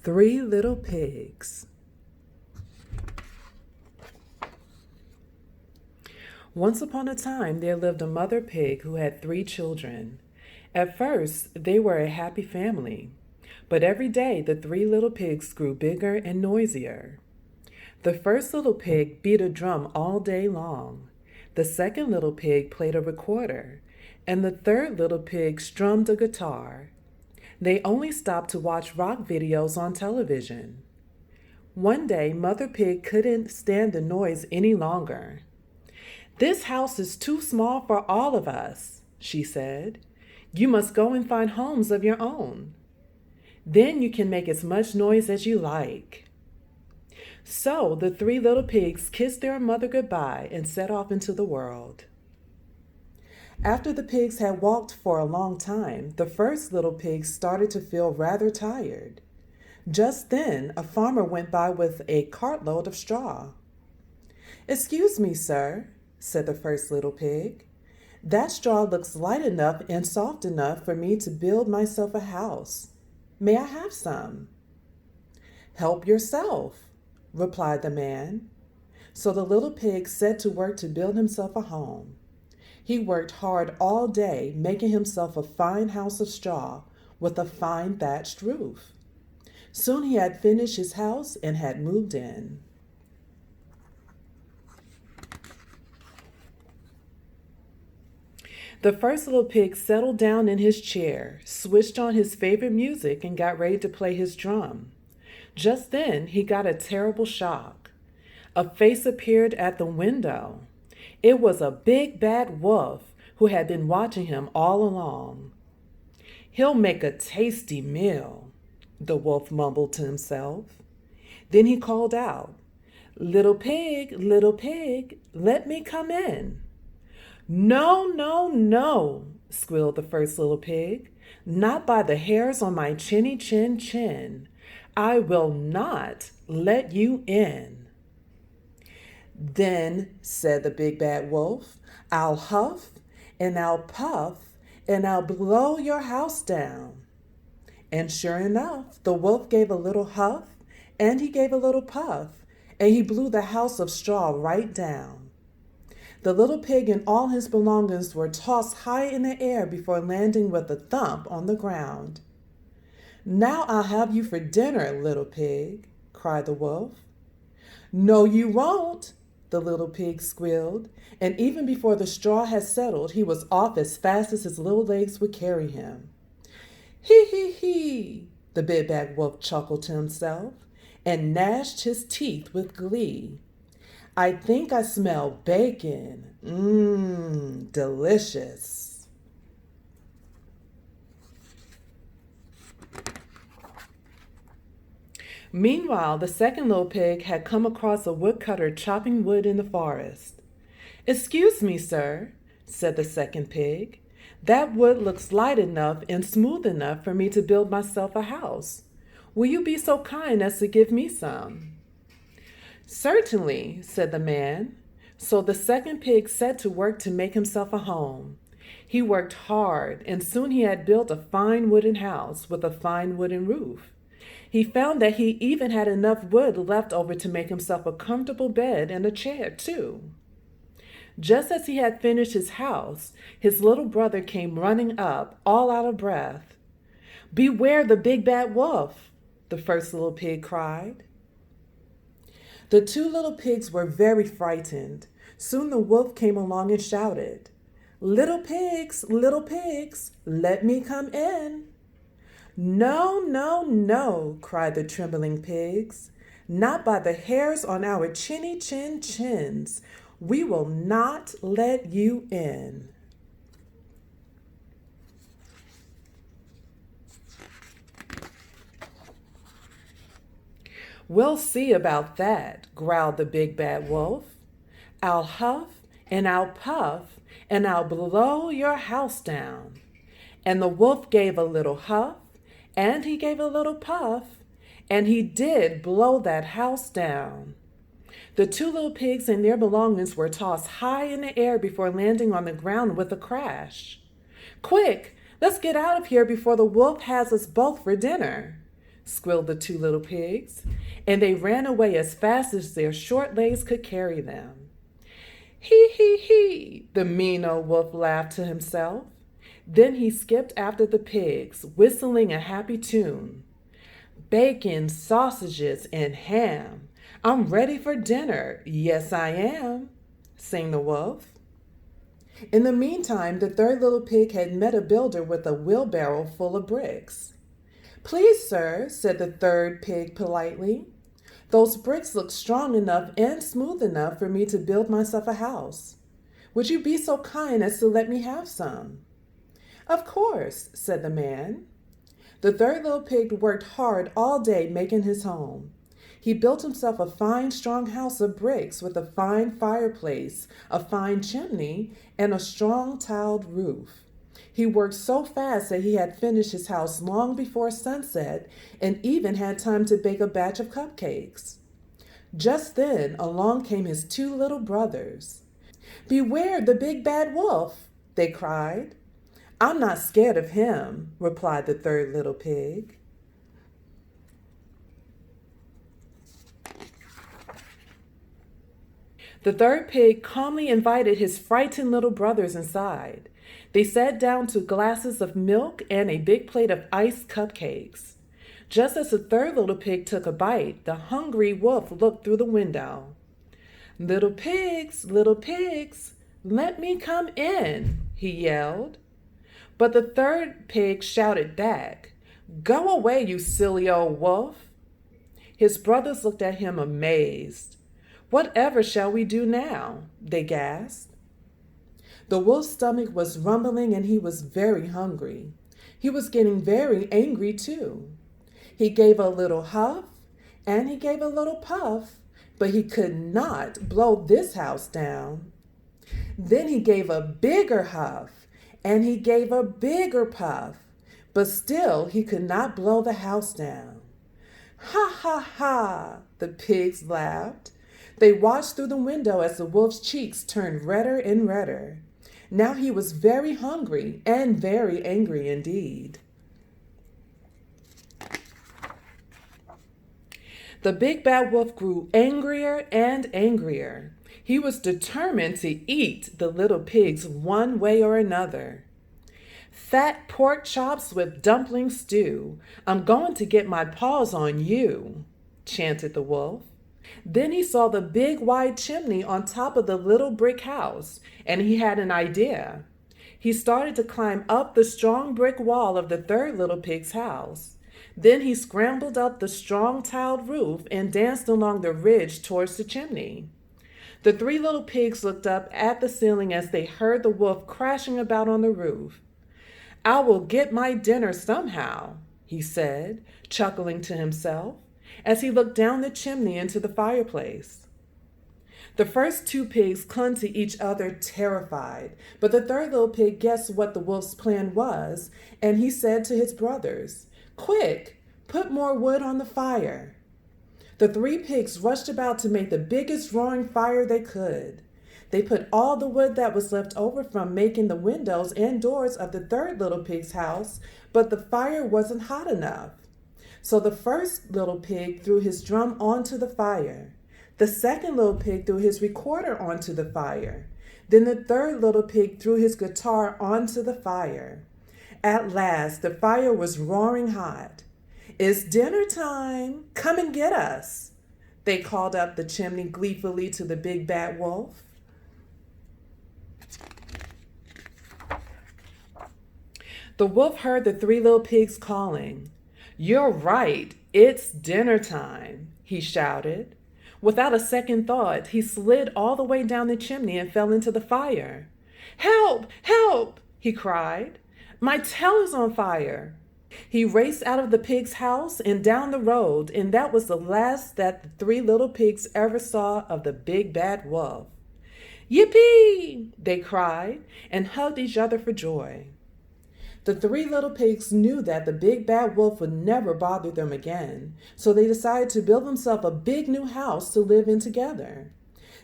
Three Little Pigs. Once upon a time, there lived a mother pig who had 3 children. At first, they were a happy family, but every day the 3 little pigs grew bigger and noisier. The first little pig beat a drum all day long. The second little pig played a recorder, and the third little pig strummed a guitar. They only stopped to watch rock videos on television. One day, Mother Pig couldn't stand the noise any longer. "This house is too small for all of us," she said. "You must go and find homes of your own. Then you can make as much noise as you like." So the 3 little pigs kissed their mother goodbye and set off into the world. After the pigs had walked for a long time, the first little pig started to feel rather tired. Just then, a farmer went by with a cartload of straw. "Excuse me, sir," said the first little pig. "That straw looks light enough and soft enough for me to build myself a house. May I have some?" "Help yourself," replied the man. So the little pig set to work to build himself a home. He worked hard all day, making himself a fine house of straw with a fine thatched roof. Soon he had finished his house and had moved in. The first little pig settled down in his chair, switched on his favorite music, and got ready to play his drum. Just then, he got a terrible shock. A face appeared at the window. It was a big bad wolf who had been watching him all along. "He'll make a tasty meal," the wolf mumbled to himself. Then he called out, little pig, let me come in." "No, no, no," squealed the first little pig. "Not by the hairs on my chinny chin chin. I will not let you in." "Then," said the big bad wolf, "I'll huff and I'll puff and I'll blow your house down." And sure enough, the wolf gave a little huff and he gave a little puff, and he blew the house of straw right down. The little pig and all his belongings were tossed high in the air before landing with a thump on the ground. "Now I'll have you for dinner, little pig," cried the wolf. "No, you won't," the little pig squealed, and even before the straw had settled, he was off as fast as his little legs would carry him. "Hee hee hee," the big bad wolf chuckled to himself and gnashed his teeth with glee. "I think I smell bacon. Delicious." Meanwhile, the second little pig had come across a woodcutter chopping wood in the forest. "Excuse me, sir," said the second pig. "That wood looks light enough and smooth enough for me to build myself a house. Will you be so kind as to give me some?" "Certainly," said the man. So the second pig set to work to make himself a home. He worked hard, and soon he had built a fine wooden house with a fine wooden roof. He found that he even had enough wood left over to make himself a comfortable bed and a chair, too. Just as he had finished his house, his little brother came running up, all out of breath. "Beware the big bad wolf," the first little pig cried. The 2 little pigs were very frightened. Soon the wolf came along and shouted, little pigs, let me come in." "No, no, no," cried the trembling pigs. "Not by the hairs on our chinny chin chins. We will not let you in." "We'll see about that," growled the big bad wolf. "I'll huff and I'll puff and I'll blow your house down." And the wolf gave a little huff and he gave a little puff, and he did blow that house down. The 2 little pigs and their belongings were tossed high in the air before landing on the ground with a crash. "Quick, let's get out of here before the wolf has us both for dinner," squealed the two little pigs, and they ran away as fast as their short legs could carry them. Hee hee hee, the mean old wolf laughed to himself. Then he skipped after the pigs, whistling a happy tune. Bacon, sausages, and ham. I'm ready for dinner. Yes, I am, sang the wolf. In the meantime, the third little pig had met a builder with a wheelbarrow full of bricks. Please, sir, said the third pig politely, those bricks look strong enough and smooth enough for me to build myself a house. Would you be so kind as to let me have some? Of course, said the man. The third little pig worked hard all day making his home. He built himself a fine, strong house of bricks with a fine fireplace, a fine chimney, and a strong tiled roof. He worked so fast that he had finished his house long before sunset and even had time to bake a batch of cupcakes. Just then, along came his two little brothers. Beware the big bad wolf, they cried. I'm not scared of him, replied the third little pig. The third pig calmly invited his frightened little brothers inside. They sat down to glasses of milk and a big plate of iced cupcakes. Just as the third little pig took a bite, the hungry wolf looked through the window. Little pigs, let me come in, he yelled. But the third pig shouted back, Go away, you silly old wolf. His brothers looked at him amazed. Whatever shall we do now? They gasped. The wolf's stomach was rumbling and he was very hungry. He was getting very angry too. He gave a little huff and he gave a little puff, but he could not blow this house down. Then he gave a bigger huff and he gave a bigger puff, but still he could not blow the house down. Ha ha ha, the pigs laughed. They watched through the window as the wolf's cheeks turned redder and redder. Now he was very hungry and very angry indeed. The big bad wolf grew angrier and angrier. He was determined to eat the little pigs one way or another. Fat pork chops with dumpling stew. I'm going to get my paws on you, chanted the wolf. Then he saw the big wide chimney on top of the little brick house, and he had an idea. He started to climb up the strong brick wall of the third little pig's house. Then he scrambled up the strong tiled roof and danced along the ridge towards the chimney. The three little pigs looked up at the ceiling as they heard the wolf crashing about on the roof. I will get my dinner somehow, he said, chuckling to himself, as he looked down the chimney into the fireplace. The first two pigs clung to each other terrified, but the third little pig guessed what the wolf's plan was, and he said to his brothers, Quick, put more wood on the fire. The three pigs rushed about to make the biggest roaring fire they could. They put all the wood that was left over from making the windows and doors of the third little pig's house, but the fire wasn't hot enough. So the first little pig threw his drum onto the fire. The second little pig threw his recorder onto the fire. Then the third little pig threw his guitar onto the fire. At last, the fire was roaring hot. It's dinner time. Come and get us, they called up the chimney gleefully to the big bad wolf. The wolf heard the three little pigs calling. You're right, it's dinner time, he shouted. Without a second thought, he slid all the way down the chimney and fell into the fire. Help! Help! He cried. My tail is on fire. He raced out of the pig's house and down the road, and that was the last that the three little pigs ever saw of the big bad wolf. Yippee! They cried and hugged each other for joy. The three little pigs knew that the big bad wolf would never bother them again, so they decided to build themselves a big new house to live in together.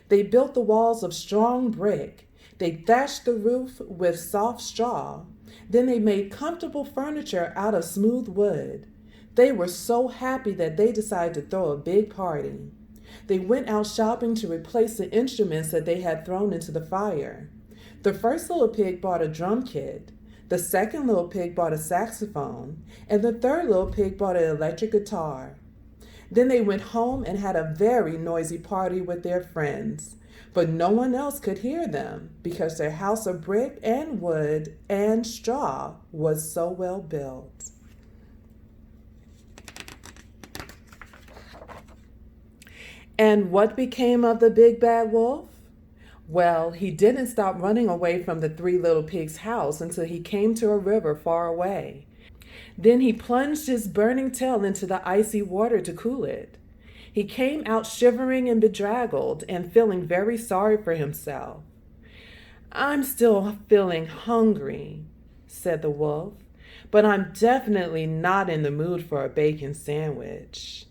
They built the walls of strong brick. They thatched the roof with soft straw. Then they made comfortable furniture out of smooth wood. They were so happy that they decided to throw a big party. They went out shopping to replace the instruments that they had thrown into the fire. The first little pig bought a drum kit. The second little pig bought a saxophone. And the third little pig bought an electric guitar. Then they went home and had a very noisy party with their friends. But no one else could hear them because their house of brick and wood and straw was so well built. And what became of the big bad wolf? Well, he didn't stop running away from the three little pigs' house until he came to a river far away. Then he plunged his burning tail into the icy water to cool it. He came out shivering and bedraggled and feeling very sorry for himself. "I'm still feeling hungry," said the wolf, "but I'm definitely not in the mood for a bacon sandwich."